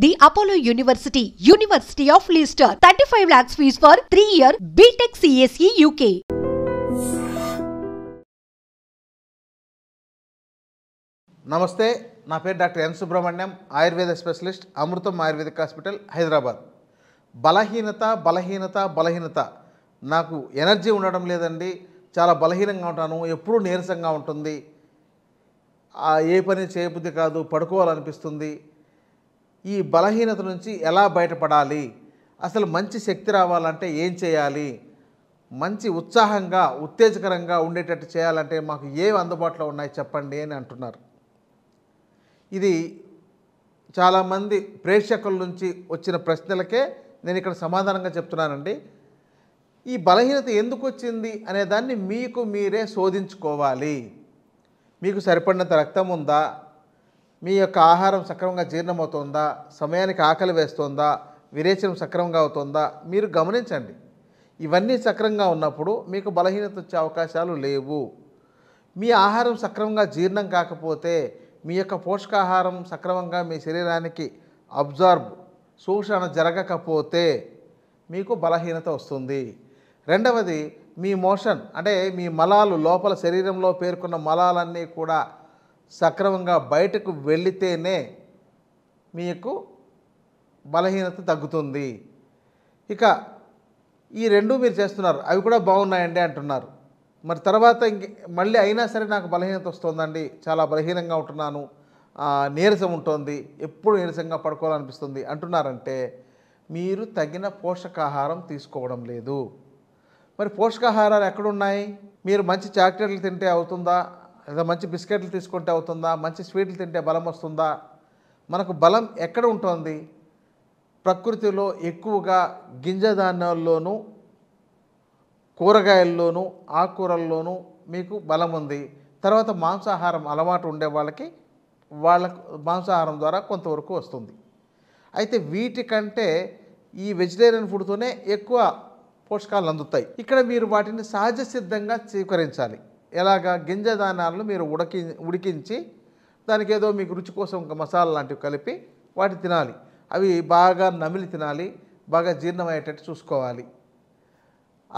The Apollo University, University of Leicester, 35 lakhs fees for 3-year BTech CSE UK. నమస్తే, నా పేరు doctor N Subrahmanyam, Ayurveda specialist, Amrutham ayurvedic hospital, Hyderabad. బలహీనత నాకు energy ఉండడం లేదండి, చాలా బలహీనంగా ఉంటాను, ఎప్పుడూ నీరసంగా ఉంటుంది, ఏ పని చేయబుద్ధి కాదు, పడుకోవాలనిపిస్తుంది. ఈ బలహీనత నుంచి ఎలా బయటపడాలి, అసలు మంచి శక్తి రావాలంటే ఏం చేయాలి, మంచి ఉత్సాహంగా ఉత్తేజకరంగా ఉండేటట్టు చేయాలంటే మాకు ఏవి అందుబాటులో ఉన్నాయి చెప్పండి అని అంటున్నారు. ఇది చాలామంది ప్రేక్షకుల నుంచి వచ్చిన ప్రశ్నలకే నేను ఇక్కడ సమాధానంగా చెప్తున్నానండి. ఈ బలహీనత ఎందుకు వచ్చింది అనే దాన్ని మీకు మీరే శోధించుకోవాలి. మీకు సరిపడినంత రక్తం ఉందా, మీ యొక్క ఆహారం సక్రమంగా జీర్ణమవుతుందా, సమయానికి ఆకలి వేస్తుందా, విరేచనం సక్రమంగా అవుతుందా మీరు గమనించండి. ఇవన్నీ సక్రమంగా ఉన్నప్పుడు మీకు బలహీనత వచ్చే అవకాశాలు లేవు. మీ ఆహారం సక్రమంగా జీర్ణం కాకపోతే, మీ యొక్క పోషకాహారం సక్రమంగా మీ శరీరానికి శోషణ జరగకపోతే మీకు బలహీనత వస్తుంది. రెండవది, మీ మోషన్ అంటే మీ మలాలు లోపల శరీరంలో పేర్కొన్న మలాలన్నీ కూడా సక్రమంగా బయటకు వెళితేనే మీకు బలహీనత తగ్గుతుంది. ఇక ఈ రెండు మీరు చేస్తున్నారు, అవి కూడా బాగున్నాయండి అంటున్నారు. మరి తర్వాత మళ్ళీ అయినా సరే నాకు బలహీనత వస్తుందండి, చాలా బలహీనంగా ఉంటున్నాను, నీరసం ఉంటుంది, ఎప్పుడు నీరసంగా పడుకోవాలనిపిస్తుంది అంటున్నారంటే మీరు తగిన పోషకాహారం తీసుకోవడం లేదు. మరి పోషకాహారాలు ఎక్కడున్నాయి? మీరు మంచి చాక్లెట్లు తింటే అవుతుందా, లేదా మంచి బిస్కెట్లు తీసుకుంటే అవుతుందా, మంచి స్వీట్లు తింటే బలం వస్తుందా? మనకు బలం ఎక్కడ ఉంటుంది? ప్రకృతిలో ఎక్కువగా గింజధాన్యాల్లోనూ, కూరగాయల్లోనూ, ఆకుకూరల్లోనూ మీకు బలం ఉంది. తర్వాత మాంసాహారం అలవాటు ఉండే వాళ్ళకు మాంసాహారం ద్వారా కొంతవరకు వస్తుంది. అయితే వీటికంటే ఈ వెజిటేరియన్ ఫుడ్తోనే ఎక్కువ పోషకాలు అందుతాయి. ఇక్కడ మీరు వాటిని సహజ సిద్ధంగా స్వీకరించాలి. ఎలాగా? గింజధాన్యాలను మీరు ఉడికించి దానికి ఏదో మీకు రుచి కోసం ఒక మసాలా లాంటివి కలిపి వాటి తినాలి. అవి బాగా నమిలి తినాలి, బాగా జీర్ణమయ్యేటట్టు చూసుకోవాలి.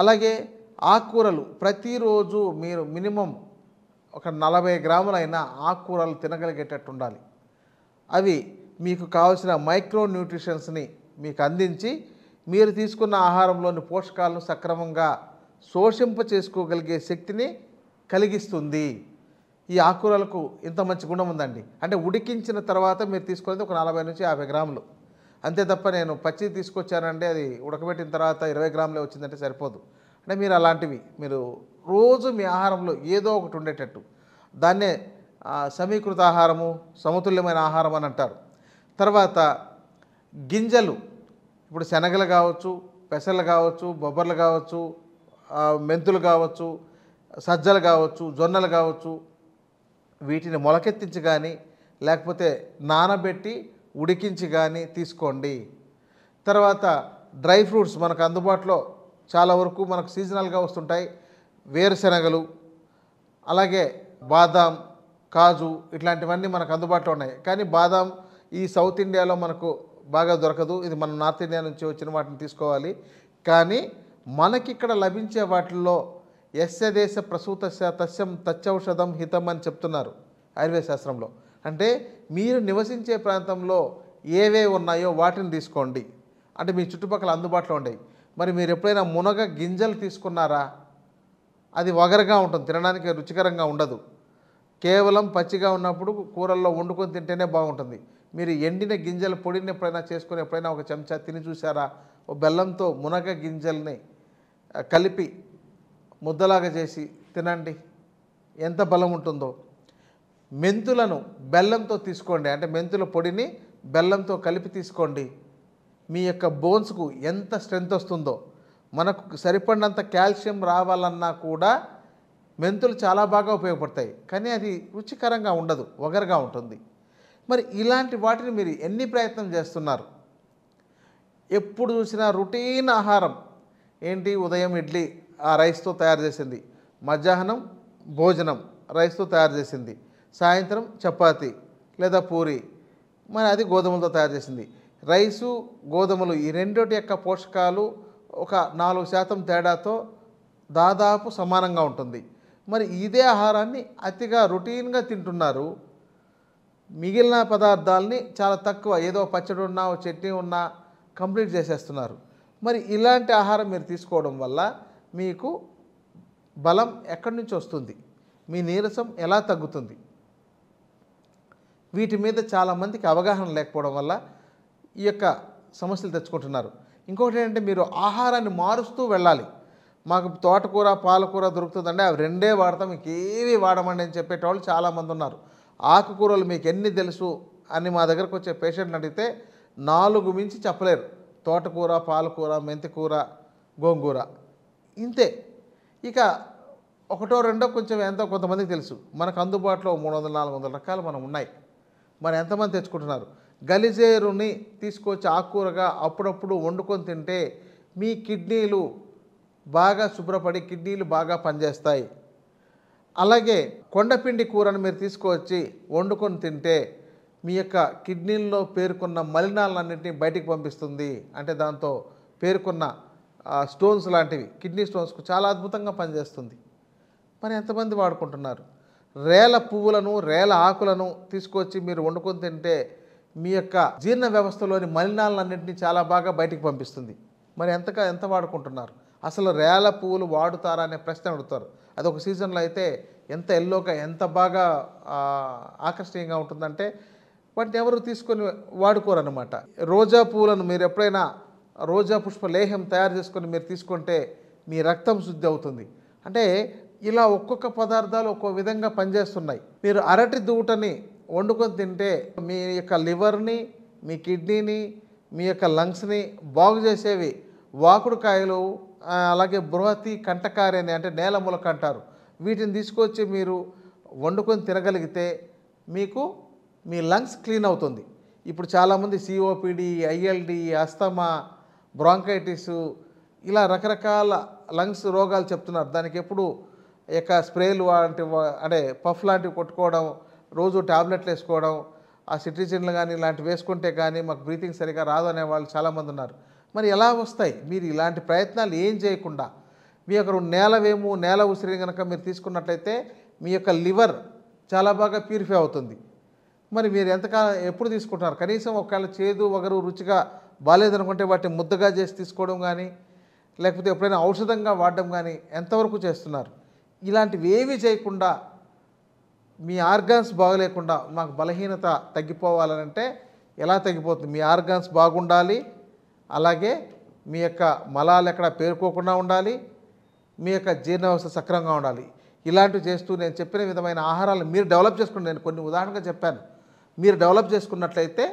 అలాగే ఆకుకూరలు ప్రతిరోజు మీరు మినిమం ఒక 40 గ్రాములైనా ఆకుకూరలు తినగలిగేటట్టు ఉండాలి. అవి మీకు కావాల్సిన మైక్రో న్యూట్రిషన్స్ని మీకు అందించి మీరు తీసుకున్న ఆహారంలోని పోషకాలను సక్రమంగా శోషింప చేసుకోగలిగే శక్తిని కలిగిస్తుంది. ఈ ఆకుకూరలకు ఇంత మంచి గుణం ఉందండి. అంటే ఉడికించిన తర్వాత మీరు తీసుకునేది ఒక 40 నుంచి 50 గ్రాములు అంతే తప్ప నేను పచ్చి తీసుకొచ్చానంటే అది ఉడకబెట్టిన తర్వాత 20 గ్రాములే వచ్చిందంటే సరిపోదు. అంటే మీరు అలాంటివి మీరు రోజు మీ ఆహారంలో ఏదో ఒకటి ఉండేటట్టు, దాన్నే సమీకృత ఆహారము, సమతుల్యమైన ఆహారం అని అంటారు. తర్వాత గింజలు, ఇప్పుడు శనగలు కావచ్చు, పెసలు కావచ్చు, బొబ్బర్లు కావచ్చు, మెంతులు కావచ్చు, సజ్జలు కావచ్చు, జొన్నలు కావచ్చు, వీటిని మొలకెత్తించి కానీ లేకపోతే నానబెట్టి ఉడికించి కానీ తీసుకోండి. తర్వాత డ్రై ఫ్రూట్స్ మనకు అందుబాటులో చాలా వరకు మనకు సీజనల్గా వస్తుంటాయి. వేరుశెనగలు, అలాగే బాదాం, కాజు ఇట్లాంటివన్నీ మనకు అందుబాటులో ఉన్నాయి. కానీ బాదాం ఈ సౌత్ ఇండియాలో మనకు బాగా దొరకదు, ఇది మన నార్త్ ఇండియా నుంచి వచ్చిన వాటిని తీసుకోవాలి. కానీ మనకిక్కడ లభించే వాటిల్లో యస్య దేశ ప్రసూతస్య తస్యం తచ్చౌషధం హితం అని చెప్తున్నారు ఆయుర్వేద శాస్త్రంలో. అంటే మీరు నివసించే ప్రాంతంలో ఏవే ఉన్నాయో వాటిని తీసుకోండి. అంటే మీ చుట్టుపక్కల అందుబాటులో ఉండేవి. మరి మీరు ఎప్పుడైనా మునగ గింజలు తీసుకున్నారా? అది వగరగా ఉంటుంది, తినడానికి రుచికరంగా ఉండదు. కేవలం పచ్చిగా ఉన్నప్పుడు కూరల్లో వండుకొని తింటేనే బాగుంటుంది. మీరు ఎండిన గింజల పొడిని ఎప్పుడైనా చేసుకొని ఎప్పుడైనా ఒక చెంచా తిని చూసారా? ఓ బెల్లంతో మునగ గింజల్ని కలిపి ముద్దలాగా చేసి తినండి, ఎంత బలం ఉంటుందో. మెంతులను బెల్లంతో తీసుకోండి, అంటే మెంతుల పొడిని బెల్లంతో కలిపి తీసుకోండి. మీ యొక్క బోన్స్కు ఎంత స్ట్రెంత్ వస్తుందో. మనకు సరిపడినంత కాల్షియం రావాలన్నా కూడా మెంతులు చాలా బాగా ఉపయోగపడతాయి. కానీ అది రుచికరంగా ఉండదు, వగరుగా ఉంటుంది. మరి ఇలాంటి వాటిని మీరు ఎన్ని ప్రయత్నం చేస్తున్నారు? ఎప్పుడు చూసినా రొటీన్ ఆహారం ఏంటి? ఉదయం ఇడ్లీ, ఆ రైస్తో తయారు చేసింది, మధ్యాహ్నం భోజనం రైస్తో తయారు చేసింది, సాయంత్రం చపాతి లేదా పూరి, మరి అది గోధుమలతో తయారు చేసింది. రైసు గోధుమలు ఈ రెండిటి యొక్క పోషకాలు ఒక 4% తేడాతో దాదాపు సమానంగా ఉంటుంది. మరి ఇదే ఆహారాన్ని అతిగా రొటీన్గా తింటున్నారు. మిగిలిన పదార్థాలని చాలా తక్కువ, ఏదో పచ్చడి ఉన్నా చట్నీ ఉన్నా కంప్లీట్ చేసేస్తున్నారు. మరి ఇలాంటి ఆహారం మీరు తీసుకోవడం వల్ల మీకు బలం ఎక్కడి నుంచి వస్తుంది, మీ నీరసం ఎలా తగ్గుతుంది? వీటి మీద చాలామందికి అవగాహన లేకపోవడం వల్ల ఈ యొక్క సమస్యలు తెచ్చుకుంటున్నారు. ఇంకొకటి ఏంటంటే మీరు ఆహారాన్ని మారుస్తూ వెళ్ళాలి. మాకు తోటకూర పాలకూర దొరుకుతుందండి, అవి రెండే వాడతాం, ఇంకేవి వాడమండి అని చెప్పేటోళ్ళు చాలామంది ఉన్నారు. ఆకుకూరలు మీకు ఎన్ని తెలుసు అని మా దగ్గరకు వచ్చే పేషెంట్ని అడిగితే 4 మించి చెప్పలేరు. తోటకూర పాలకూర మెంతికూర గోంగూర ఇంతే. ఇక ఒకటో రెండో కొంచెం ఎంతో కొంతమందికి తెలుసు. మనకు అందుబాటులో 300-400 రకాలు మనం ఉన్నాయి. మరి ఎంతమంది తెచ్చుకుంటున్నారు? గలిజేరుని తీసుకొచ్చి ఆకుకూరగా అప్పుడప్పుడు వండుకొని తింటే మీ కిడ్నీలు బాగా శుభ్రపడి కిడ్నీలు బాగా పనిచేస్తాయి. అలాగే కొండపిండి కూరను మీరు తీసుకొచ్చి వండుకొని తింటే మీ యొక్క కిడ్నీల్లో పేరుకున్న మలినాలన్నింటినీ బయటికి పంపిస్తుంది. అంటే దాంతో పేరుకున్న స్టోన్స్ లాంటివి, కిడ్నీ స్టోన్స్కు చాలా అద్భుతంగా పనిచేస్తుంది. మరి ఎంతమంది వాడుకుంటున్నారు? రేల పువ్వులను రేల ఆకులను తీసుకొచ్చి మీరు వండుకొని తింటే మీ యొక్క జీర్ణ వ్యవస్థలోని మలినాలన్నింటినీ చాలా బాగా బయటికి పంపిస్తుంది. మరి ఎంత వాడుకుంటున్నారు? అసలు రేల పువ్వులు వాడుతారా అనే ప్రశ్న అడుగుతారు. అదొక సీజన్లో అయితే ఎంత ఎల్లోగా ఎంత బాగా ఆకర్షణీయంగా ఉంటుందంటే వాటిని ఎవరు తీసుకొని వాడుకోరన్నమాట. రోజా పువ్వులను మీరు ఎప్పుడైనా రోజా పుష్ప లేహం తయారు చేసుకొని మీరు తీసుకుంటే మీ రక్తం శుద్ధి అవుతుంది. అంటే ఇలా ఒక్కొక్క పదార్థాలు ఒక్కో విధంగా పనిచేస్తున్నాయి. మీరు అరటి దూటని వండుకొని తింటే మీ యొక్క లివర్ని, మీ కిడ్నీని, మీ యొక్క లంగ్స్ని బాగు చేసేవి వాకుడుకాయలు, అలాగే బృహతి కంటకారి అని అంటే నేల మొలక అంటారు. వీటిని తీసుకొచ్చి మీరు వండుకొని తినగలిగితే మీకు మీ లంగ్స్ క్లీన్ అవుతుంది. ఇప్పుడు చాలామంది సిఓపిడి, ఐఎల్డి, అస్తమా, బ్రాంకైటిస్ ఇలా రకరకాల లంగ్స్ రోగాలు చెప్తున్నారు. దానికి ఎప్పుడు యొక్క స్ప్రేలు అంటే పఫ్ లాంటివి కొట్టుకోవడం, రోజు ట్యాబ్లెట్లు వేసుకోవడం, ఆ సిట్రిజిన్లు కానీ ఇలాంటివి వేసుకుంటే కానీ మాకు బ్రీతింగ్ సరిగా రాదు అనే వాళ్ళు చాలామంది ఉన్నారు. మరి ఎలా వస్తాయి? మీరు ఇలాంటి ప్రయత్నాలు ఏం చేయకుండా మీ యొక్క నేల ఉసిరిని కనుక మీరు తీసుకున్నట్లయితే మీ యొక్క లివర్ చాలా బాగా ప్యూరిఫై అవుతుంది. మరి మీరు ఎప్పుడు తీసుకుంటున్నారు? కనీసం ఒకవేళ చేదు వగరు రుచిగా బాగాలేదనుకుంటే వాటిని ముద్దగా చేసి తీసుకోవడం కానీ లేకపోతే ఎప్పుడైనా ఔషధంగా వాడడం కానీ ఎంతవరకు చేస్తున్నారు? ఇలాంటివి ఏవి చేయకుండా మీ ఆర్గాన్స్ బాగలేకుండా మాకు బలహీనత తగ్గిపోవాలంటే ఎలా తగ్గిపోతుంది? మీ ఆర్గాన్స్ బాగుండాలి, అలాగే మీ యొక్క మలాలు ఎక్కడ పేరుకోకుండా ఉండాలి, మీ యొక్క జీర్ణ వ్యవస్థ సక్రమంగా ఉండాలి. ఇలాంటివి చేస్తూ నేను చెప్పిన విధమైన ఆహారాలు మీరు డెవలప్ చేసుకుని, నేను కొన్ని ఉదాహరణగా చెప్పాను, మీరు డెవలప్ చేసుకున్నట్లయితే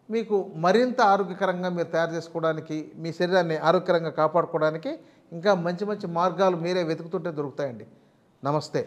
మీకు మరింత ఆరోగ్యకరంగా మీరు తయారు చేసుకోవడానికి, మీ శరీరాన్ని ఆరోగ్యకరంగా కాపాడుకోవడానికి ఇంకా మంచి మంచి మార్గాలు మీరే వెతుకుతుంటే దొరుకుతాయండి. నమస్తే.